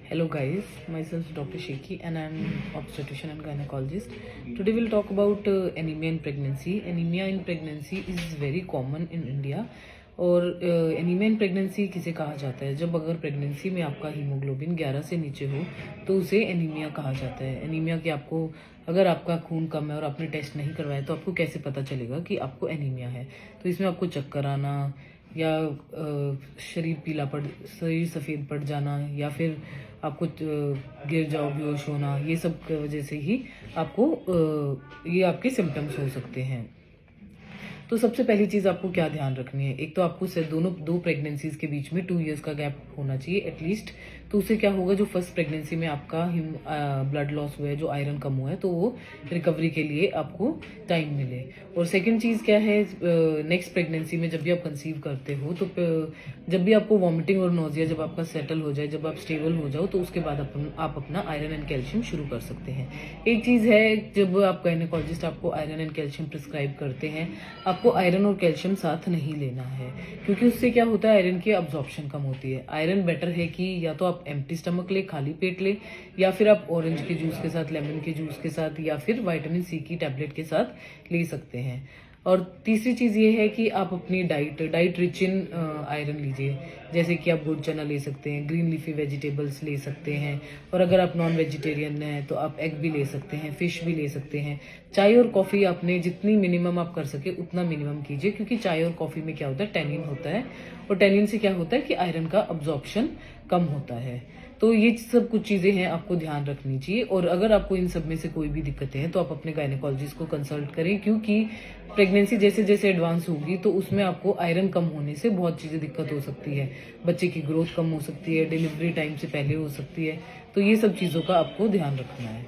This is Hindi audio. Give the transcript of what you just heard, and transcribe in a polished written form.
Hello guys, myself Dr. Sheki and I'm obstetrician and gynecologist. Today we'll talk about anemia in pregnancy. Anemia in pregnancy is very common in India. और एनीमिया इन प्रेगनेंसी किसे कहा जाता है? जब अगर प्रेगनेंसी में आपका हीमोग्लोबिन 11 से नीचे हो तो उसे एनीमिया कहा जाता है। एनीमिया कि आपको अगर आपका खून कम है और आपने टेस्ट नहीं करवाया तो आपको कैसे पता चलेगा कि आपको एनीमिया है? तो इसमें आपको चक्कर आना या शरीर सफ़ेद पड़ जाना या फिर आपको गिर जाओ, बेहोश होना, ये सब की वजह से ही आपको ये आपके सिम्टम्स हो सकते हैं। तो सबसे पहली चीज़ आपको क्या ध्यान रखनी है, एक तो आपको से दो प्रेगनेंसीज के बीच में 2 इयर्स का गैप होना चाहिए एटलीस्ट। तो उससे क्या होगा, जो फर्स्ट प्रेगनेंसी में आपका ब्लड लॉस हुआ है, जो आयरन कम हुआ है, तो वो रिकवरी के लिए आपको टाइम मिले। और सेकंड चीज़ क्या है, नेक्स्ट प्रेगनेंसी में जब भी आप कंसीव करते हो तो जब भी आपको वॉमिटिंग और नोजिया जब आपका सेटल हो जाए, जब आप स्टेबल हो जाओ, तो उसके बाद आप अपना आयरन एंड कैल्शियम शुरू कर सकते हैं। एक चीज़ है, जब आप गायनेकोलॉजिस्ट आपको आयरन एंड कैल्शियम प्रिस्क्राइब करते हैं, आपको आयरन और कैल्शियम साथ नहीं लेना है, क्योंकि उससे क्या होता है, आयरन की अब्जॉर्प्शन कम होती है। आयरन बेटर है कि या तो आप एम्प्टी स्टमक ले, खाली पेट ले, या फिर आप ऑरेंज के जूस के साथ, लेमन के जूस के साथ, या फिर विटामिन सी की टैबलेट के साथ ले सकते हैं। और तीसरी चीज़ ये है कि आप अपनी डाइट रिच इन आयरन लीजिए, जैसे कि आप गुड़ चना ले सकते हैं, ग्रीन लीफी वेजिटेबल्स ले सकते हैं, और अगर आप नॉन वेजिटेरियन हैं तो आप एग भी ले सकते हैं, फिश भी ले सकते हैं। चाय और कॉफ़ी आपने जितनी मिनिमम आप कर सके उतना मिनिमम कीजिए, क्योंकि चाय और कॉफ़ी में क्या होता है, टैनिन होता है, और टैनिन से क्या होता है कि आयरन का अब्जॉर्प्शन कम होता है। तो ये सब कुछ चीज़ें हैं, आपको ध्यान रखनी चाहिए। और अगर आपको इन सब में से कोई भी दिक्कतें हैं तो आप अपने गायनेकोलॉजिस्ट को कंसल्ट करें, क्योंकि प्रेगनेंसी जैसे जैसे एडवांस होगी तो उसमें आपको आयरन कम होने से बहुत चीज़ें दिक्कत हो सकती है। बच्चे की ग्रोथ कम हो सकती है, डिलीवरी टाइम से पहले हो सकती है। तो ये सब चीज़ों का आपको ध्यान रखना है।